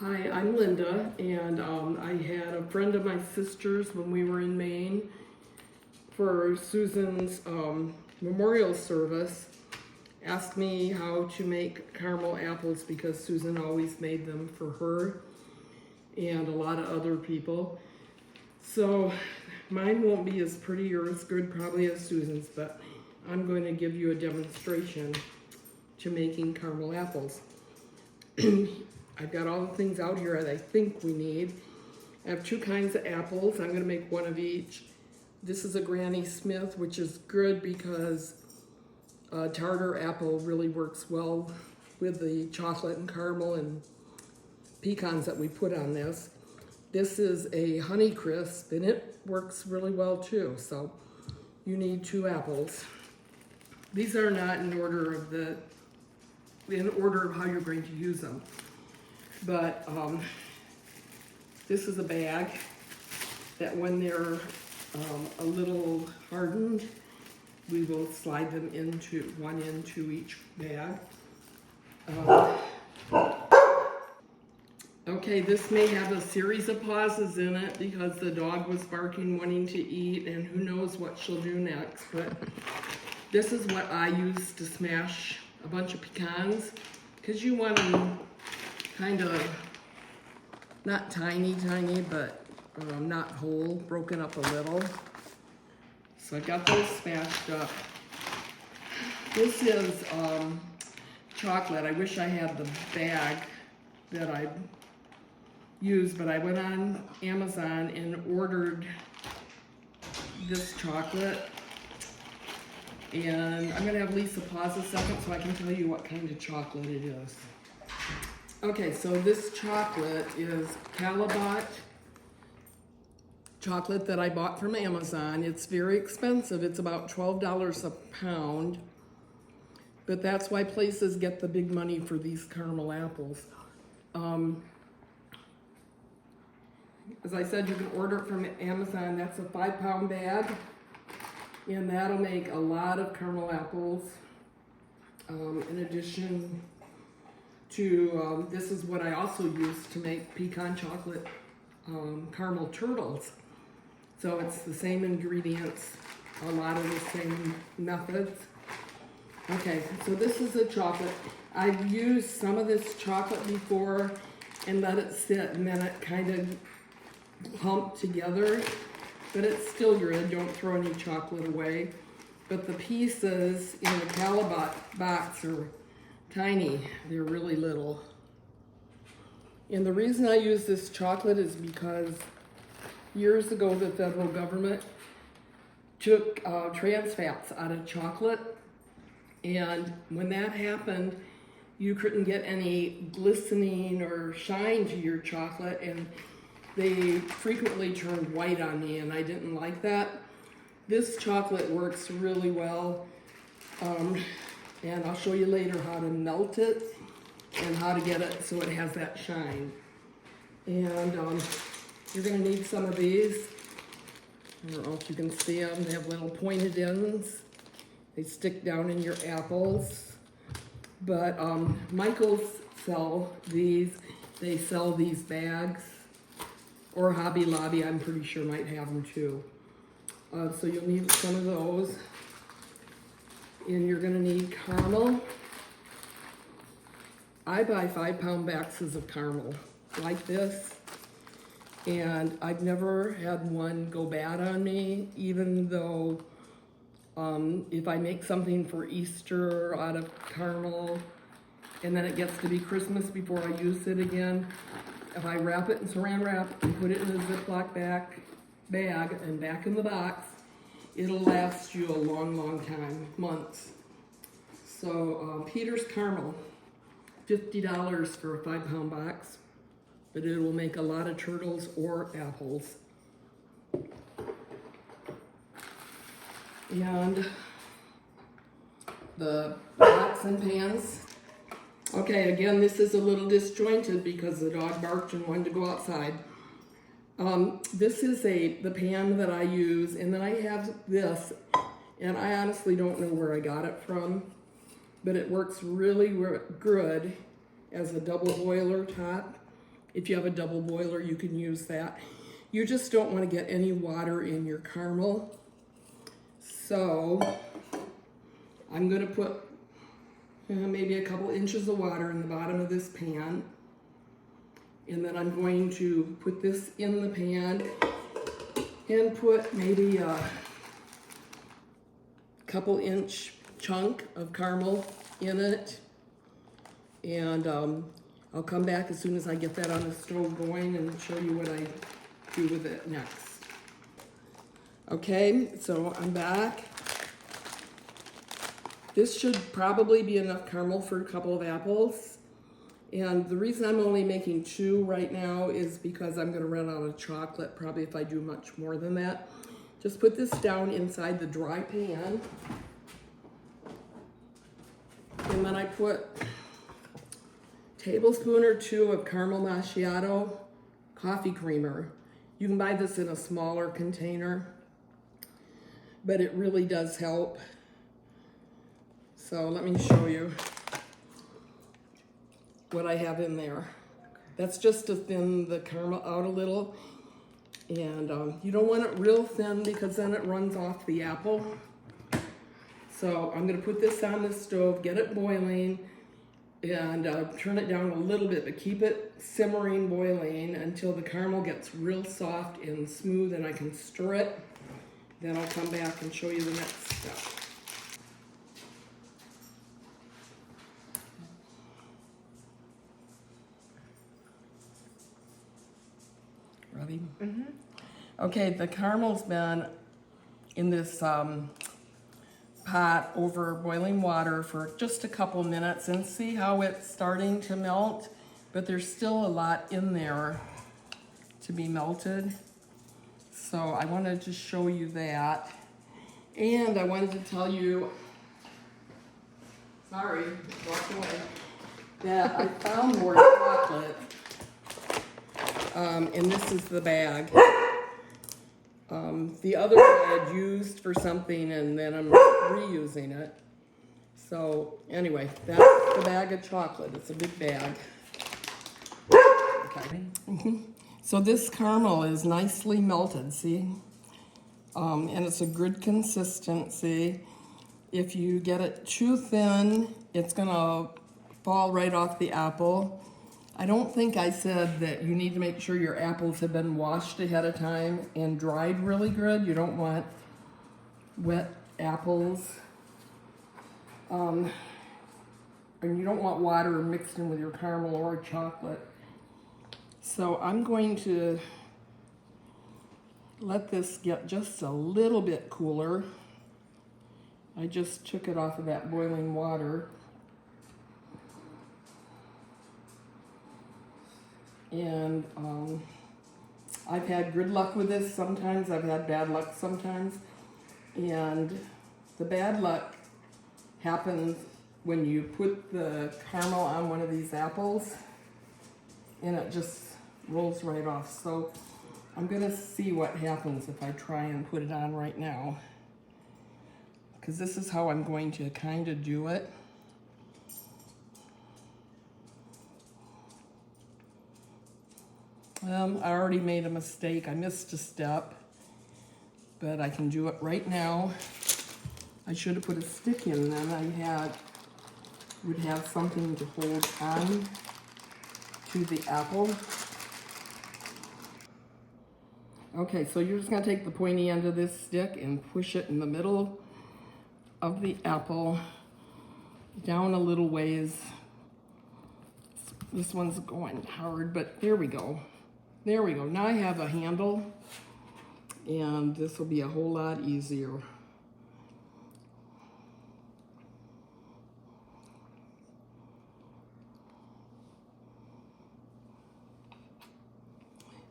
Hi, I'm Linda, and I had a friend of my sister's when we were in Maine for Susan's memorial service asked me how to make caramel apples because Susan always made them for her and a lot of other people. So mine won't be as pretty or as good probably as Susan's, but I'm going to give you a demonstration to making caramel apples. I've got all the things out here that I think we need. I have two kinds of apples. I'm going to make one of each. This is a Granny Smith, which is good because tartar apple really works well with the chocolate and caramel and pecans that we put on this. This is a Honey Crisp, and it works really well too. So you need two apples. These are not in order of how you're going to use them. But this is a bag that when they're a little hardened, we will slide them into one into each bag. Okay, this may have a series of pauses in it because the dog was barking, wanting to eat, and who knows what she'll do next. But this is what I use to smash a bunch of pecans, because you want them kind of not tiny, but not whole, broken up a little. So I got those smashed up. This is chocolate. I wish I had the bag that I used, but I went on Amazon and ordered this chocolate. And I'm gonna have Lisa pause a second so I can tell you what kind of chocolate it is. Okay, so this chocolate is Calabat chocolate that I bought from Amazon. It's very expensive. It's about $12 a pound, but that's why places get the big money for these caramel apples. As I said, you can order it from Amazon. That's a 5-pound bag, and that'll make a lot of caramel apples. In addition to, this is what I also use to make pecan chocolate caramel turtles. So it's the same ingredients, a lot of the same methods. Okay, so this is the chocolate. I've used some of this chocolate before and let it sit, and then it kind of clumped together, but it's still good. Don't throw any chocolate away. But the pieces in the Calabat box are tiny. They're really little. And the reason I use this chocolate is because years ago the federal government took trans fats out of chocolate, and when that happened, you couldn't get any glistening or shine to your chocolate, and they frequently turned white on me, and I didn't like that. This chocolate works really well. And I'll show you later how to melt it and how to get it so it has that shine. And you're gonna need some of these. I don't know if you can see them. They have little pointed ends. They stick down in your apples. But Michael's sell these. They sell these bags. Or Hobby Lobby, I'm pretty sure, might have them too. So you'll need some of those. And you're gonna need caramel. I buy 5-pound boxes of caramel like this, and I've never had one go bad on me, even though if I make something for Easter out of caramel and then it gets to be Christmas before I use it again, if I wrap it in saran wrap and put it in a Ziploc bag and back in the box, it'll last you a long, long time, months. So Peter's Caramel, $50 for a 5-pound box, but it will make a lot of turtles or apples. And the pots and pans. Okay, again, this is a little disjointed because the dog barked and wanted to go outside. This is the pan that I use, and then I have this, and I honestly don't know where I got it from, but it works really good as a double boiler top. If you have a double boiler, you can use that. You just don't want to get any water in your caramel. So I'm going to put maybe a couple inches of water in the bottom of this pan. And then I'm going to put this in the pan and put maybe a couple inch chunk of caramel in it. And I'll come back as soon as I get that on the stove going and show you what I do with it next. Okay, so I'm back. This should probably be enough caramel for a couple of apples. And the reason I'm only making 2 right now is because I'm going to run out of chocolate probably if I do much more than that. Just put this down inside the dry pan. And then I put a tablespoon or 2 of caramel macchiato coffee creamer. You can buy this in a smaller container, but it really does help. So let me show you what I have in there. That's just to thin the caramel out a little. And you don't want it real thin because then it runs off the apple. So I'm gonna put this on the stove, get it boiling, and turn it down a little bit, but keep it simmering, boiling until the caramel gets real soft and smooth and I can stir it. Then I'll come back and show you the next step. Ready? Mm-hmm. Okay, the caramel's been in this pot over boiling water for just a couple minutes, and see how it's starting to melt, but there's still a lot in there to be melted. So I wanted to show you that. And I wanted to tell you, sorry, walked away, that I found more chocolate. And this is the bag. The other I had used for something and then I'm reusing it. So anyway, that's the bag of chocolate. It's a big bag. Okay. So this caramel is nicely melted, see? And it's a good consistency. If you get it too thin, it's gonna fall right off the apple. I don't think I said that you need to make sure your apples have been washed ahead of time and dried really good. You don't want wet apples. And you don't want water mixed in with your caramel or chocolate. So I'm going to let this get just a little bit cooler. I just took it off of that boiling water. And I've had good luck with this sometimes, I've had bad luck sometimes. And the bad luck happens when you put the caramel on one of these apples and it just rolls right off. So I'm gonna see what happens if I try and put it on right now, because this is how I'm going to kind of do it. I already made a mistake. I missed a step, but I can do it right now. I should have put a stick in then. Would have something to hold on to the apple. Okay, so you're just gonna take the pointy end of this stick and push it in the middle of the apple, down a little ways. This one's going hard, but there we go. There we go. Now I have a handle, and this will be a whole lot easier.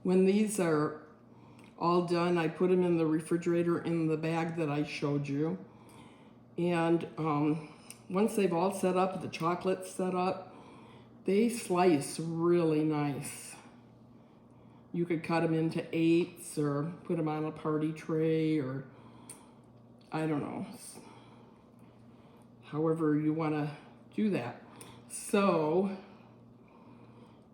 When these are all done, I put them in the refrigerator in the bag that I showed you. And once they've all set up, the chocolate's set up, they slice really nice. You could cut them into 8s or put them on a party tray, or I don't know, however you want to do that. So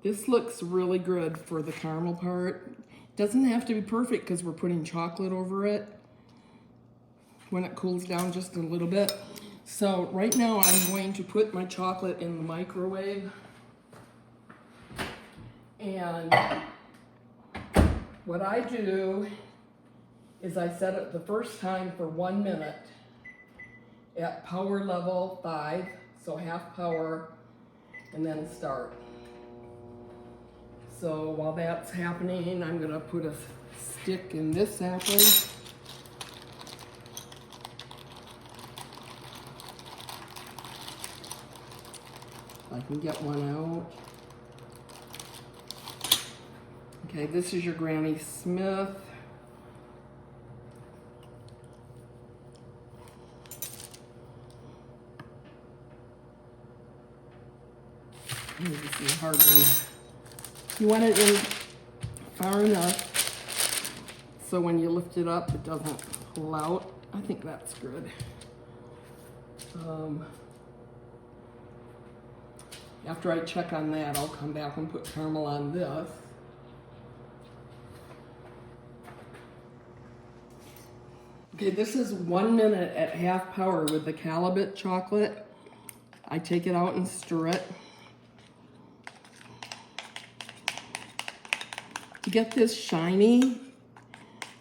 This looks really good for the caramel part. Doesn't have to be perfect because we're putting chocolate over it when it cools down just a little bit. So right now I'm going to put my chocolate in the microwave. And what I do is I set it the first time for 1 minute at power level 5, so half power, and then start. So while that's happening, I'm gonna put a stick in this apple. I can get one out. Okay, this is your Granny Smith. This is hard one. You want it in far enough so when you lift it up, it doesn't pull out. I think that's good. After I check on that, I'll come back and put caramel on this. Okay, this is 1 minute at half power with the Calibut chocolate. I take it out and stir it. To get this shiny,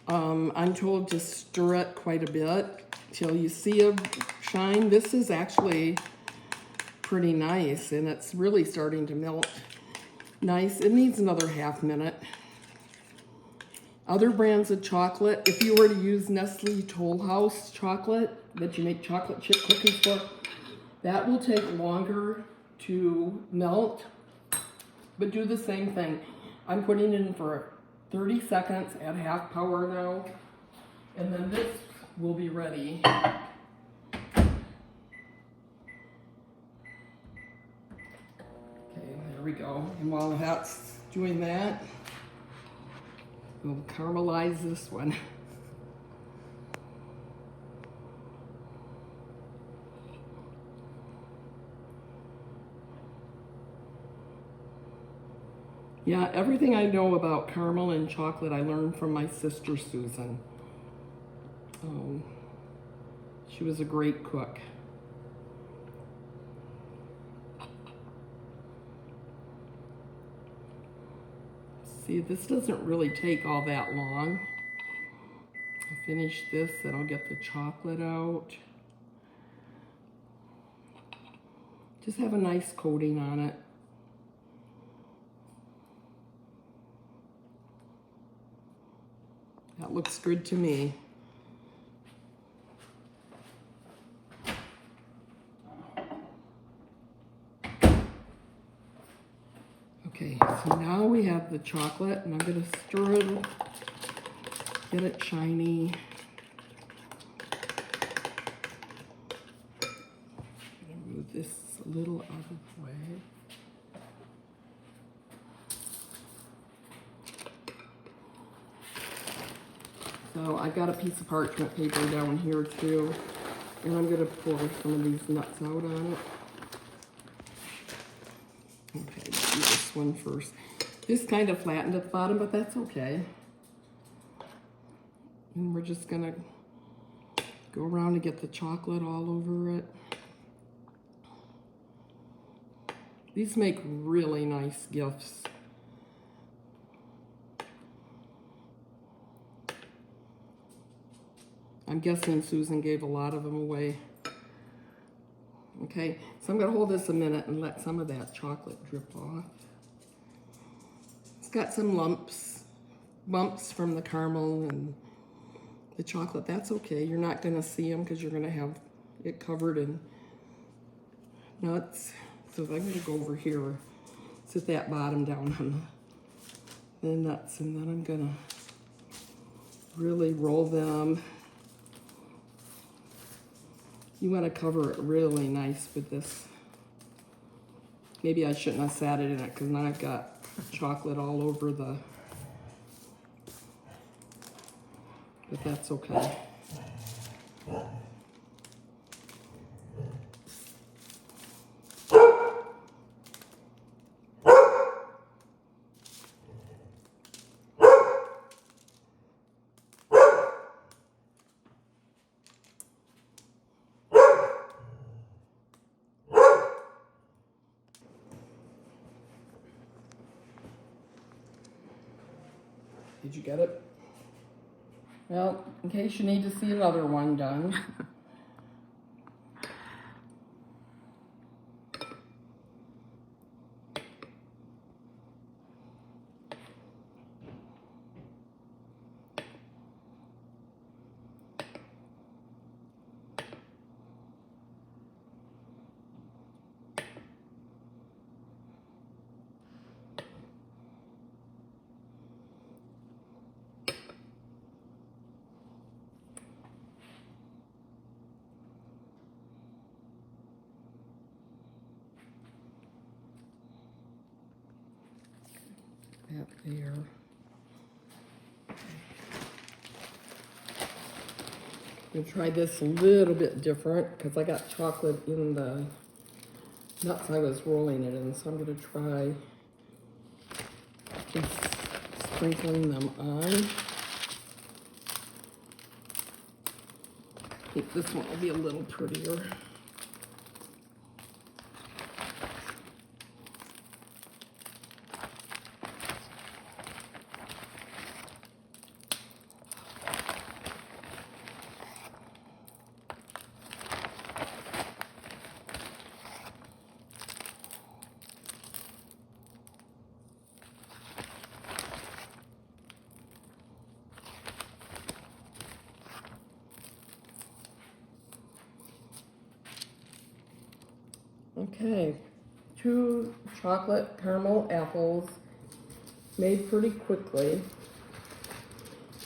I'm told to stir it quite a bit till you see a shine. This is actually pretty nice, and it's really starting to melt nice. It needs another half minute. Other brands of chocolate, if you were to use Nestle Toll House chocolate that you make chocolate chip cookies for, that will take longer to melt, but do the same thing. I'm putting it in for 30 seconds at half power now, and then this will be ready. Okay, there we go. And while that's doing that, we'll caramelize this one. Yeah, everything I know about caramel and chocolate I learned from my sister Susan. She was a great cook. See, this doesn't really take all that long. I'll finish this, then I'll get the chocolate out. Just have a nice coating on it. That looks good to me. Okay, so now we have the chocolate, and I'm going to stir it, get it shiny. I'm going to move this a little out of the way. So I got a piece of parchment paper down here too, and I'm going to pour some of these nuts out on it. Okay, let's do this one first. This kind of flattened at the bottom, but that's okay. And we're just going to go around and get the chocolate all over it. These make really nice gifts. I'm guessing Susan gave a lot of them away. Okay, so I'm gonna hold this a minute and let some of that chocolate drip off. It's got some bumps from the caramel and the chocolate. That's okay, you're not gonna see them because you're gonna have it covered in nuts. So I'm gonna go over here, sit that bottom down on the nuts, and then I'm gonna really roll them. You want to cover it really nice with this. Maybe I shouldn't have sat it in it because now I've got chocolate all over the, but that's okay. Did you get it? Well, in case you need to see another one done. That there. I'm going to try this a little bit different because I got chocolate in the nuts I was rolling it in, so I'm going to try just sprinkling them on. I think this one will be a little prettier. Okay, 2 chocolate caramel apples made pretty quickly.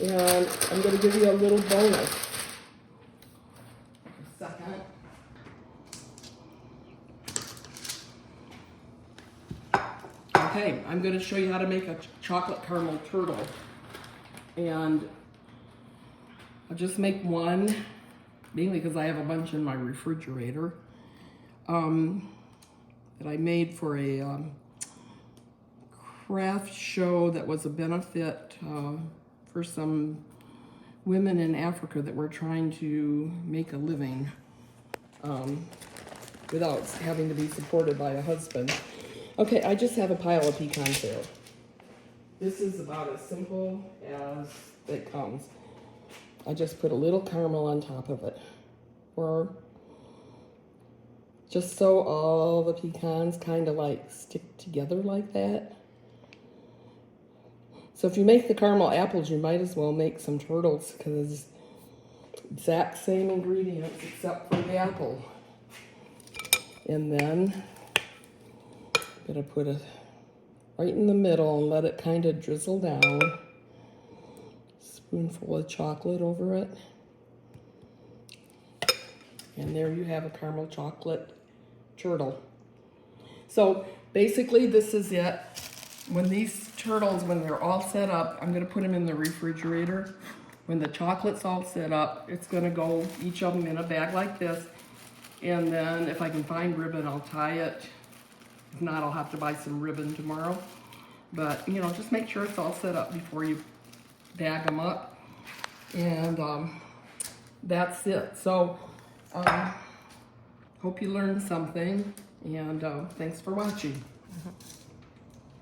And I'm going to give you a little bonus. A second. Okay, I'm going to show you how to make a chocolate caramel turtle. And I'll just make one, mainly because I have a bunch in my refrigerator. That I made for a craft show that was a benefit for some women in Africa that were trying to make a living without having to be supported by a husband. Okay, I just have a pile of pecans here. This is about as simple as it comes. I just put a little caramel on top of it, or just so all the pecans kind of like stick together like that. So if you make the caramel apples, you might as well make some turtles because exact same ingredients except for the apple. And then I'm gonna put it right in the middle and let it kind of drizzle down. Spoonful of chocolate over it. And there you have a caramel chocolate turtle. So basically this is it. When these turtles, when they're all set up, I'm gonna put them in the refrigerator. When the chocolate's all set up, it's gonna go, each of them in a bag like this. And then if I can find ribbon, I'll tie it. If not, I'll have to buy some ribbon tomorrow. But you know, just make sure it's all set up before you bag them up. And that's it. So hope you learned something, and thanks for watching.